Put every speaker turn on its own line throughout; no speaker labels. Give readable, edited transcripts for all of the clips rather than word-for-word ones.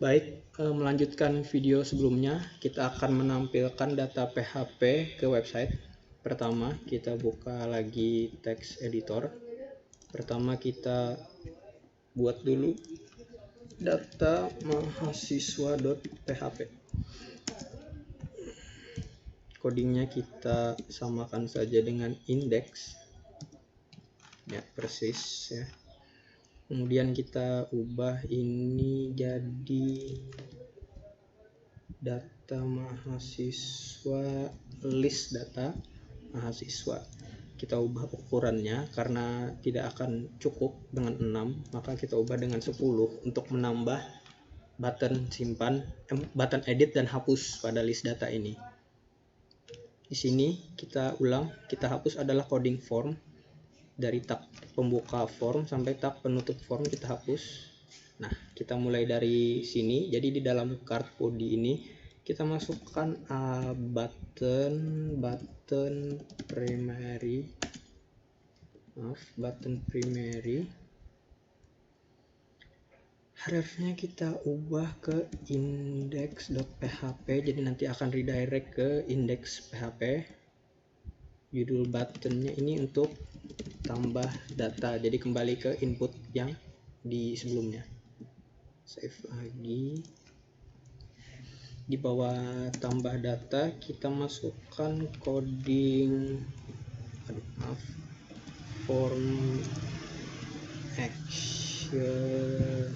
Baik, melanjutkan video sebelumnya, kita akan menampilkan data PHP ke website. Pertama, kita buka lagi text editor. Pertama, kita buat dulu data mahasiswa.php. Codingnya kita samakan saja dengan index. Ya, persis ya. Kemudian kita ubah ini jadi data mahasiswa, list data mahasiswa. Kita ubah ukurannya karena tidak akan cukup dengan 6, maka kita ubah dengan 10 untuk menambah button simpan, button edit dan hapus pada list data ini. Di sini kita ulang, kita hapus adalah coding form. Dari tab pembuka form sampai tab penutup form kita hapus. Nah, kita mulai dari sini. Jadi di dalam card body ini kita masukkan button primary. Hrefnya kita ubah ke index.php, jadi nanti akan redirect ke index.php. Judul buttonnya ini untuk tambah data, jadi kembali ke input yang di sebelumnya. Save lagi. Di bawah tambah data kita masukkan coding form action.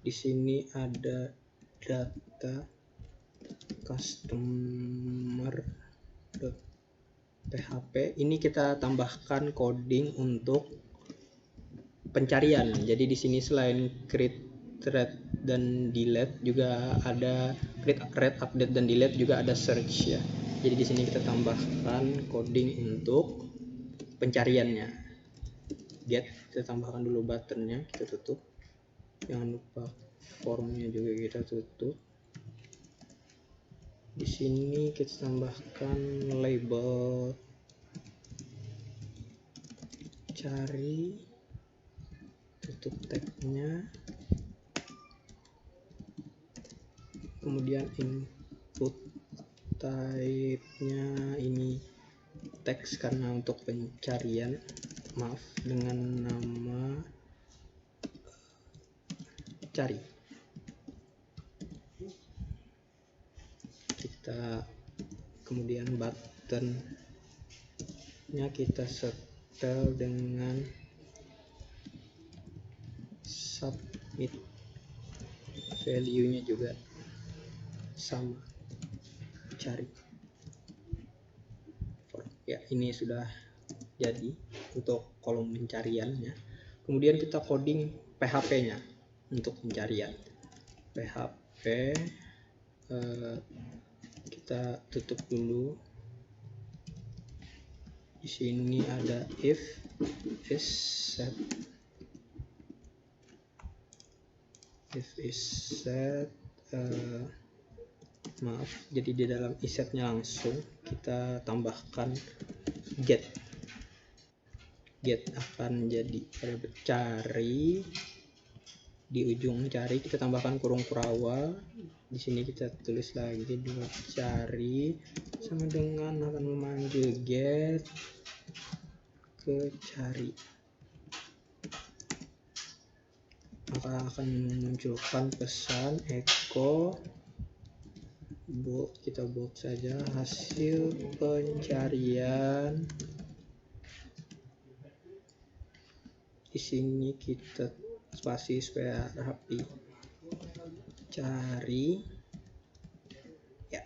Di sini ada data customer.php. Ini kita tambahkan coding untuk pencarian. Jadi di sini selain create, read dan delete juga ada create, read, update dan delete, juga ada search ya. Jadi di sini kita tambahkan coding untuk pencariannya. Get, kita tambahkan dulu buttonnya, kita tutup. Jangan lupa formnya juga kita tutup. Di sini kita tambahkan label cari, tutup tagnya. Kemudian input type-nya ini teks karena untuk pencarian, dengan nama cari. Kita kemudian buttonnya kita setel dengan submit, value-nya juga sama cari. Ya, ini sudah jadi untuk kolom pencariannya. Kemudian kita coding PHP-nya untuk pencarian. PHP kita tutup dulu. Di sini ada if is set, jadi di dalam isetnya langsung kita tambahkan get akan jadi cari. Di ujung cari kita tambahkan kurung kurawal. Di sini kita tulis lagi dua cari sama dengan akan memanggil get ke cari, maka akan memunculkan pesan echo bold. Kita bold saja hasil pencarian. Di sini kita spasi supaya rapi, cari ya.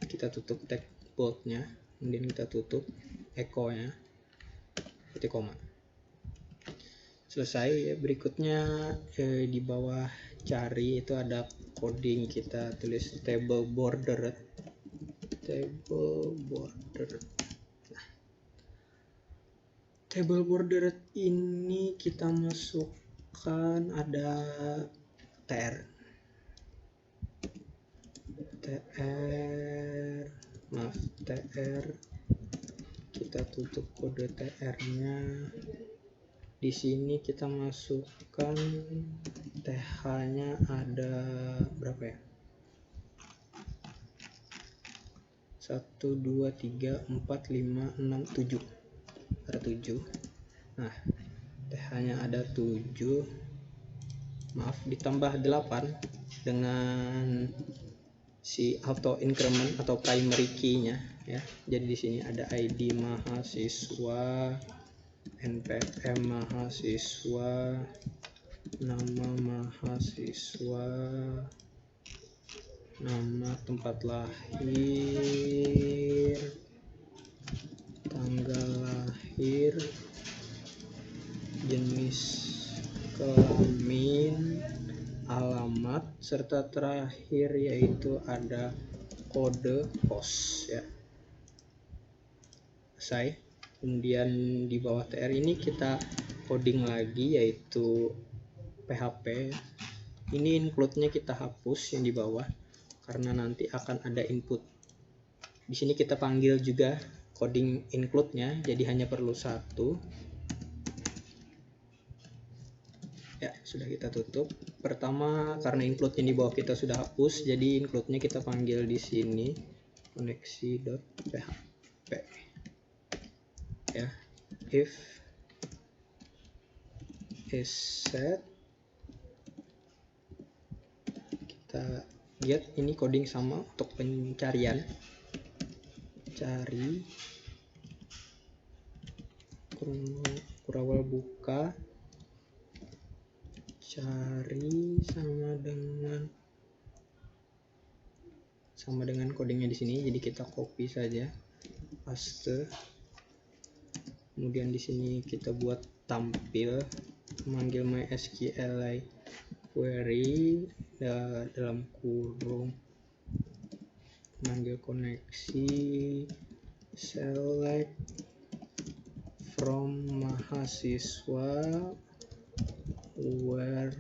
Kita tutup tag boldnya, kemudian kita tutup echo-nya, titik koma. Selesai ya. Berikutnya di bawah cari itu ada coding, kita tulis table border. Nah, table border ini kita masukkan ada tr kita tutup kode TR-nya. Di sini kita masukkan TH-nya ada berapa ya? 1 2 3 4 5 6 7. Ada 7. Nah, TH-nya ada 7. Maaf, ditambah 8 dengan si auto increment atau primary key-nya ya. Jadi di sini ada ID mahasiswa, NPM mahasiswa, nama mahasiswa, nama tempat lahir, tanggal lahir, jenis kelamin, alamat, serta terakhir yaitu ada kode pos ya. Selesai. Kemudian di bawah TR ini kita coding lagi yaitu PHP. Ini include-nya kita hapus yang di bawah karena nanti akan ada input. Di sini kita panggil juga coding include-nya, jadi hanya perlu 1. Ya, sudah kita tutup. Pertama, karena include yang di bawah kita sudah hapus, jadi include-nya kita panggil di sini koneksi.php. Ya, if is set, kita get ini coding sama untuk pencarian. Cari kurawal buka, cari sama dengan codingnya di sini. Jadi kita copy saja, paste. Kemudian di sini kita buat tampil, memanggil MySQL query dalam kurung, manggil koneksi select from mahasiswa where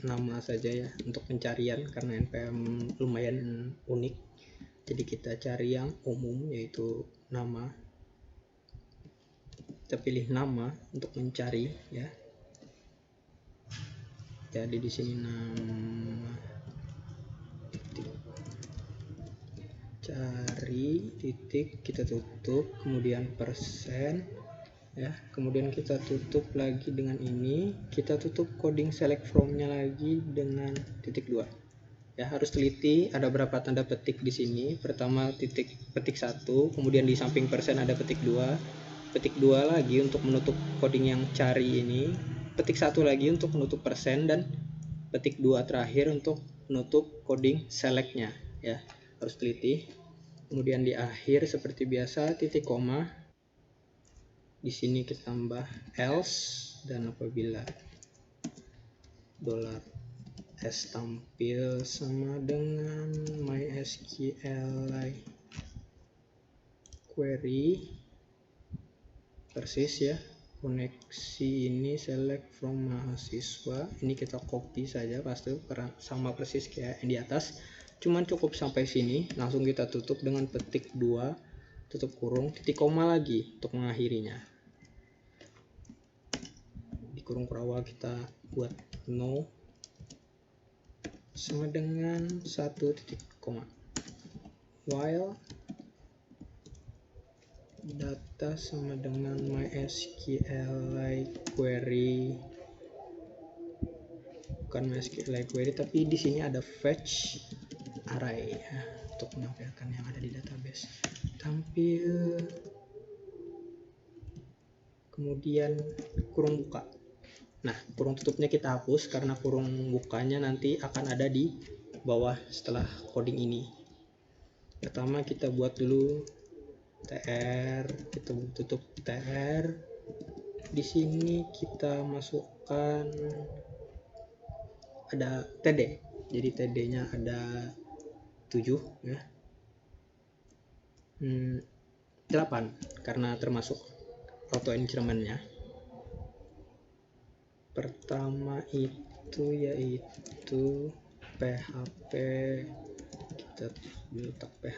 nama saja ya untuk pencarian karena NPM lumayan unik. Jadi kita cari yang umum yaitu nama. Kita pilih nama untuk mencari ya. Jadi di sini nama, cari titik, kita tutup, kemudian persen ya. Kemudian kita tutup lagi dengan ini, kita tutup coding select from-nya lagi dengan titik 2. Ya, harus teliti ada berapa tanda petik di sini. Pertama petik 1, kemudian di samping persen ada petik 2. Petik 2 lagi untuk menutup coding yang cari ini. Petik 1 lagi untuk menutup persen, dan petik 2 terakhir untuk menutup coding select-nya ya. Harus teliti. Kemudian di akhir seperti biasa titik koma. Di sini kita tambah else, dan apabila $s tampil sama dengan MySQL query, persis ya, koneksi ini select from mahasiswa. Ini kita copy saja, pasti sama persis kayak yang di atas, cuman cukup sampai sini. Langsung kita tutup dengan petik 2, tutup kurung, titik koma lagi untuk mengakhirinya. Di kurung kurawal kita buat no sama dengan 1 titik koma, while data sama dengan MySQL query, bukan MySQL query tapi di sini ada fetch array ya, untuk menampilkan yang ada di database. Tampil, kemudian kurung buka. Nah, kurung tutupnya kita hapus karena kurung bukanya nanti akan ada di bawah setelah coding ini. Pertama kita buat dulu TR, kita tutup TR. Di sini kita masukkan ada TD. Jadi TD-nya ada 7 ya. 8 karena termasuk auto increment-nya. Pertama itu yaitu PHP, kita catat di letak PH